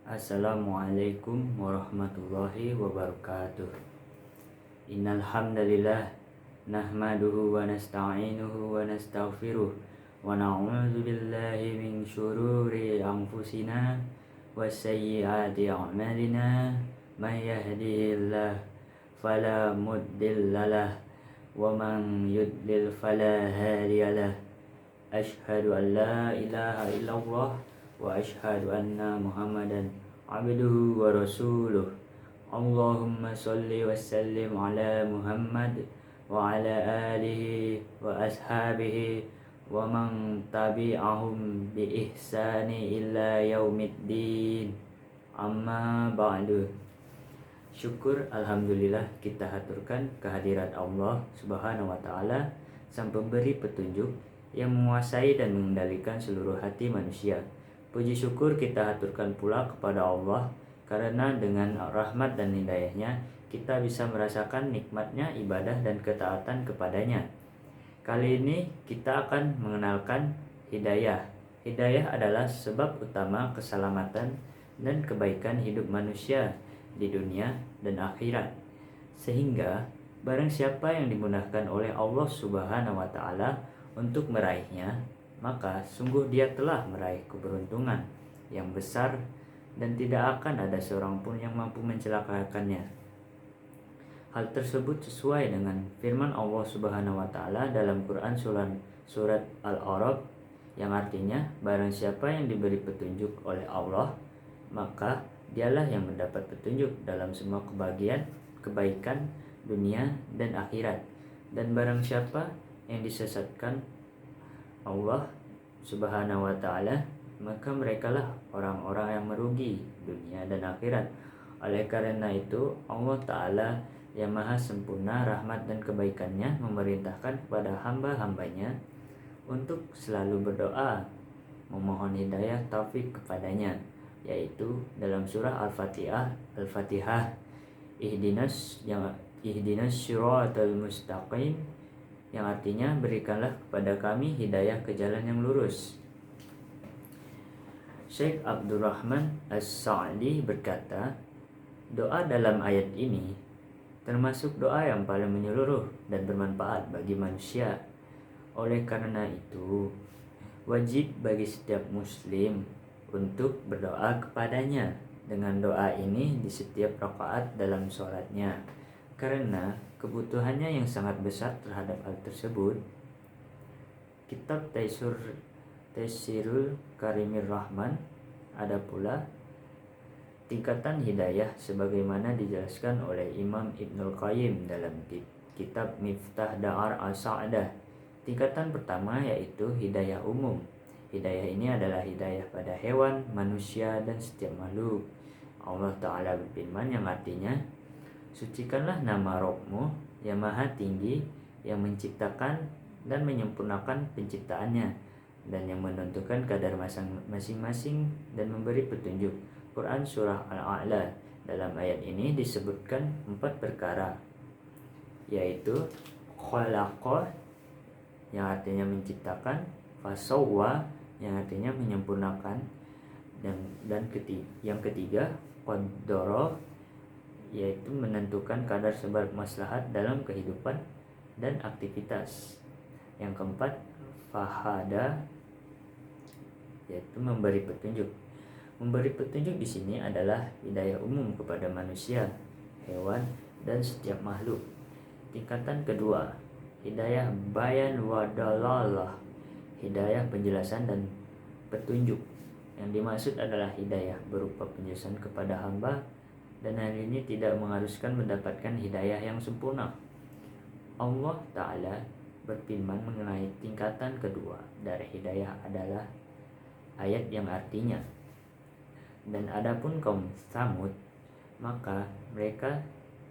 Assalamualaikum warahmatullahi wabarakatuh. Innal hamdalillah nahmaduhu wa nasta'inuhu wa nastaghfiruh wa na'udzu billahi min syururi anfusina wa sayyiati a'malina may yahdihillahu fala mudhillalah wa man yudlil fala hadiyalah. Asyhadu an la ilaha illallah wa asyhadu anna Muhammadan abduhu wa rasuluh. Allahumma sholli wa sallim ala Muhammad wa ala alihi wa ashabihi wa man tabi'ahum bi ihsani illa yaumiddin. Amma ba'du. Syukur alhamdulillah kita haturkan kehadirat Allah Subhanahu wa taala, sang pemberi petunjuk yang menguasai dan mengendalikan seluruh hati manusia. Puji syukur kita haturkan pula kepada Allah, karena dengan rahmat dan hidayahnya kita bisa merasakan nikmatnya ibadah dan ketaatan kepadanya. Kali ini kita akan mengenalkan hidayah. Hidayah adalah sebab utama keselamatan dan kebaikan hidup manusia di dunia dan akhirat. Sehingga barang siapa yang dimudahkan oleh Allah Subhanahu wa taala untuk meraihnya, maka sungguh dia telah meraih keberuntungan yang besar dan tidak akan ada seorang pun yang mampu mencelakakannya. Hal tersebut sesuai dengan firman Allah Subhanahu wa taala dalam Quran surat Al-A'raf yang artinya barang siapa yang diberi petunjuk oleh Allah, maka dialah yang mendapat petunjuk dalam semua kebaikan dunia dan akhirat. Dan barang siapa yang disesatkan Allah Subhanahu wa taala, maka merekalah orang-orang yang merugi dunia dan akhirat. Oleh karena itu, Allah taala yang maha sempurna rahmat dan kebaikannya memerintahkan kepada hamba-hambanya untuk selalu berdoa memohon hidayah taufik kepadanya, yaitu dalam surah Al-Fatihah, ihdinas siratal mustaqim, yang artinya berikanlah kepada kami hidayah ke jalan yang lurus. Syekh Abdurrahman As-Sa'di berkata, doa dalam ayat ini termasuk doa yang paling menyeluruh dan bermanfaat bagi manusia. Oleh karena itu, wajib bagi setiap muslim untuk berdoa kepadanya dengan doa ini di setiap rakaat dalam sholatnya, karena kebutuhannya yang sangat besar terhadap hal tersebut. Kitab Taisirul Karimir Rahman ada pula tingkatan hidayah sebagaimana dijelaskan oleh Imam Ibnul Qayyim dalam kitab Miftah Dar As-Sa'adah. Tingkatan pertama yaitu hidayah umum. Hidayah ini adalah hidayah pada hewan, manusia, dan setiap makhluk. Allah Ta'ala berfirman yang artinya, sucikanlah nama Rabbmu yang maha tinggi, yang menciptakan dan menyempurnakan penciptaannya, dan yang menentukan kadar masing-masing dan memberi petunjuk. Quran Surah Al-A'la. Dalam ayat ini disebutkan 4 perkara, yaitu khalaqa yang artinya menciptakan, fasawwa yang artinya menyempurnakan, dan yang ketiga qaddara yaitu menentukan kadar sebab maslahat dalam kehidupan dan aktivitas. Yang keempat fahada yaitu memberi petunjuk. Memberi petunjuk di sini adalah hidayah umum kepada manusia, hewan, dan setiap makhluk. Tingkatan kedua, hidayah bayan wa dalalah, hidayah penjelasan dan petunjuk. Yang dimaksud adalah hidayah berupa penjelasan kepada hamba, dan hal ini tidak mengharuskan mendapatkan hidayah yang sempurna. Allah Ta'ala berfirman mengenai tingkatan kedua dari hidayah adalah ayat yang artinya, dan adapun kaum Tsamud, maka mereka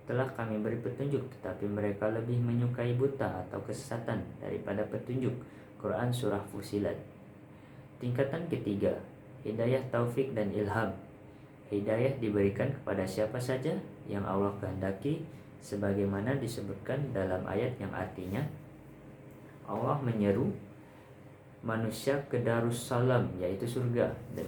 telah kami beri petunjuk, tetapi mereka lebih menyukai buta atau kesesatan daripada petunjuk. Quran Surah Fusilat. Tingkatan ketiga, hidayah taufik dan ilham. Hidayah diberikan kepada siapa saja yang Allah kehendaki, sebagaimana disebutkan dalam ayat yang artinya Allah menyeru manusia ke Darussalam, yaitu surga, dan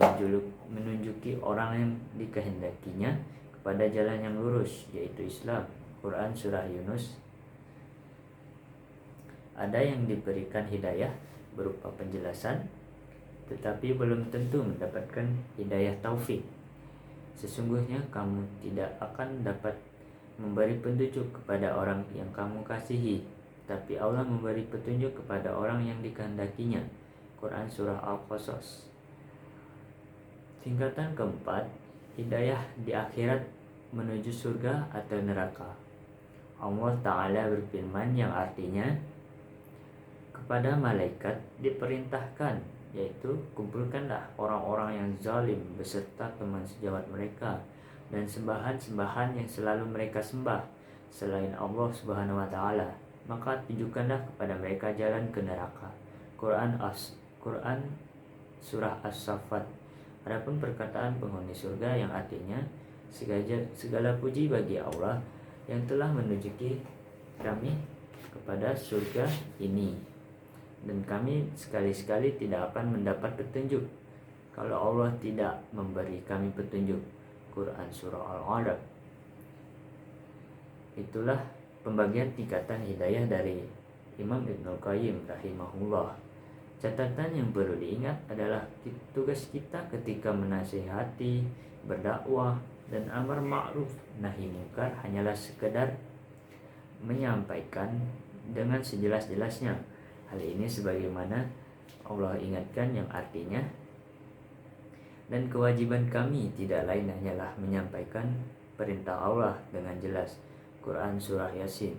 menunjuki orang yang dikehendakinya kepada jalan yang lurus, yaitu Islam. Quran Surah Yunus. Ada yang diberikan hidayah berupa penjelasan, tetapi belum tentu mendapatkan hidayah taufik. Sesungguhnya kamu tidak akan dapat memberi petunjuk kepada orang yang kamu kasihi, tapi Allah memberi petunjuk kepada orang yang dikehendakinya. Quran Surah Al-Qasas. Tingkatan keempat, hidayah di akhirat menuju surga atau neraka. Allah Ta'ala berfirman yang artinya, kepada malaikat diperintahkan, yaitu kumpulkanlah orang-orang yang zalim beserta teman sejawat mereka dan sembahan-sembahan yang selalu mereka sembah selain Allah Subhanahu wa Ta'ala, maka tunjukkanlah kepada mereka jalan ke neraka. Quran Surah As-Saffat. Adapun perkataan penghuni surga yang artinya, segala puji bagi Allah yang telah menunjuki kami kepada surga ini, dan kami sekali-sekali tidak akan mendapat petunjuk kalau Allah tidak memberi kami petunjuk. Quran Surah Al-Alaq. Itulah pembagian tingkatan hidayah dari Imam Ibnul Qayyim rahimahullah. Catatan yang perlu diingat adalah tugas kita ketika menasihati, berdakwah, dan amar ma'ruf nahi munkar hanyalah sekedar menyampaikan dengan sejelas-jelasnya. Hal ini sebagaimana Allah ingatkan yang artinya, dan kewajiban kami tidak lain hanyalah menyampaikan perintah Allah dengan jelas. Quran Surah Yasin.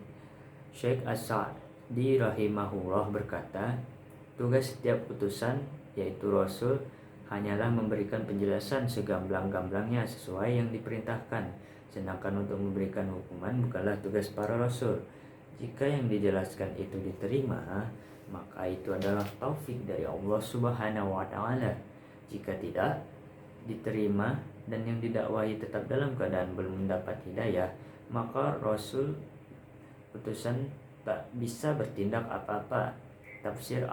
Syekh As-Sa'di rahimahullah berkata, tugas setiap utusan, yaitu Rasul, hanyalah memberikan penjelasan segamblang-gamblangnya sesuai yang diperintahkan. Sedangkan untuk memberikan hukuman bukanlah tugas para Rasul. Jika yang dijelaskan itu diterima, maka itu adalah taufik dari Allah Subhanahu wa Ta'ala. Jika tidak diterima dan yang didakwahi tetap dalam keadaan belum mendapat hidayah, maka Rasul utusan tak bisa bertindak apa-apa. Tafsir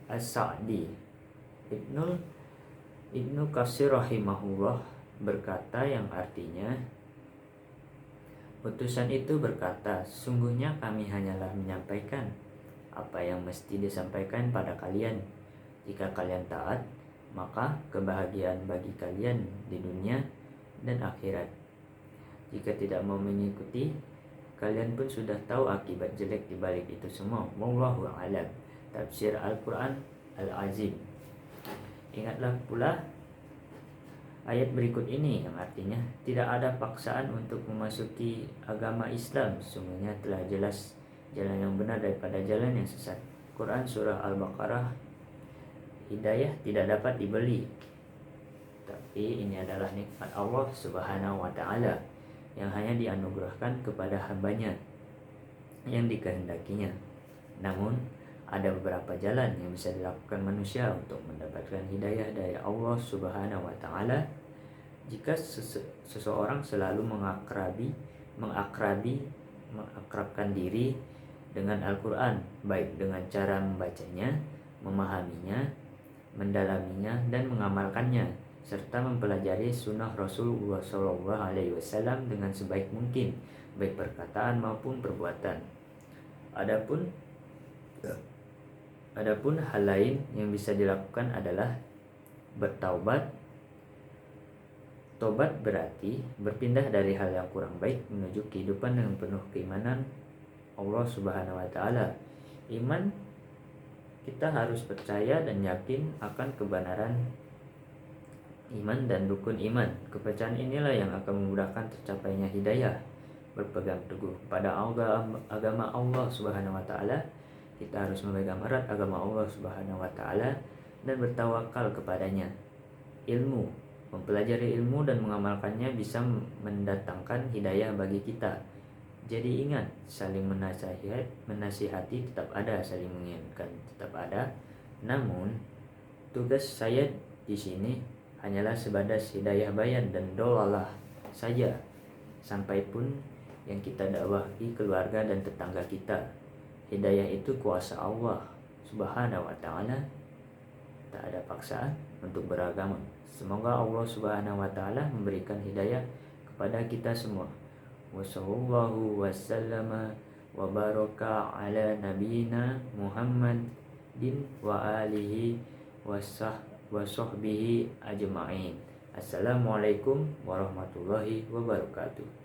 As-Sa'di. Ibnu Katsir rahimahullah berkata yang artinya, utusan itu berkata, sungguhnya kami hanyalah menyampaikan apa yang mesti disampaikan pada kalian. Jika kalian taat, maka kebahagiaan bagi kalian di dunia dan akhirat. Jika tidak mau mengikuti, kalian pun sudah tahu akibat jelek di balik itu semua. Wallahu a'lam. Tafsir Al-Quran Al-Azim. Ingatlah pula ayat berikut ini yang artinya, tidak ada paksaan untuk memasuki agama Islam. Sungguhnya telah jelas jalan yang benar daripada jalan yang sesat. Quran Surah Al-Baqarah. Hidayah tidak dapat dibeli, tapi ini adalah nikmat Allah Subhanahu wa Ta'ala yang hanya dianugerahkan kepada hambanya yang dikehendakinya. Namun ada beberapa jalan yang bisa dilakukan manusia untuk mendapatkan hidayah dari Allah Subhanahu wa Ta'ala. Jika seseorang selalu mengakrabkan diri dengan Al-Quran, baik dengan cara membacanya, memahaminya, mendalaminya, dan mengamalkannya, serta mempelajari sunnah Rasulullah SAW dengan sebaik mungkin, baik perkataan maupun perbuatan. Adapun hal lain yang bisa dilakukan adalah bertaubat. Tobat berarti berpindah dari hal yang kurang baik menuju kehidupan yang penuh keimanan Allah Subhanahu wa Ta'ala. Iman, kita harus percaya dan yakin akan kebenaran iman dan rukun iman. Kepercayaan inilah yang akan memudahkan tercapainya hidayah. Berpegang teguh pada agama Allah Subhanahu wa Ta'ala. Kita harus memegang erat agama Allah Subhanahu wa Ta'ala dan bertawakal kepadanya. Ilmu, mempelajari ilmu dan mengamalkannya bisa mendatangkan hidayah bagi kita. Jadi ingat, saling menasihati tetap ada, saling mengingatkan tetap ada. Namun tugas saya di sini hanyalah sebatas hidayah bayan dan dolalah saja, sampai pun yang kita dakwahi keluarga dan tetangga kita. Hidayah itu kuasa Allah Subhanahu wa Ta'ala tak ada paksaan untuk beragama. Semoga Allah Subhanahu wa taala memberikan hidayah kepada kita semua. Wassallallahu wasallama wa baraka ala nabiyyina Muhammadin wa alihi wa sahbihi ajma'in. Assalamualaikum warahmatullahi wabarakatuh.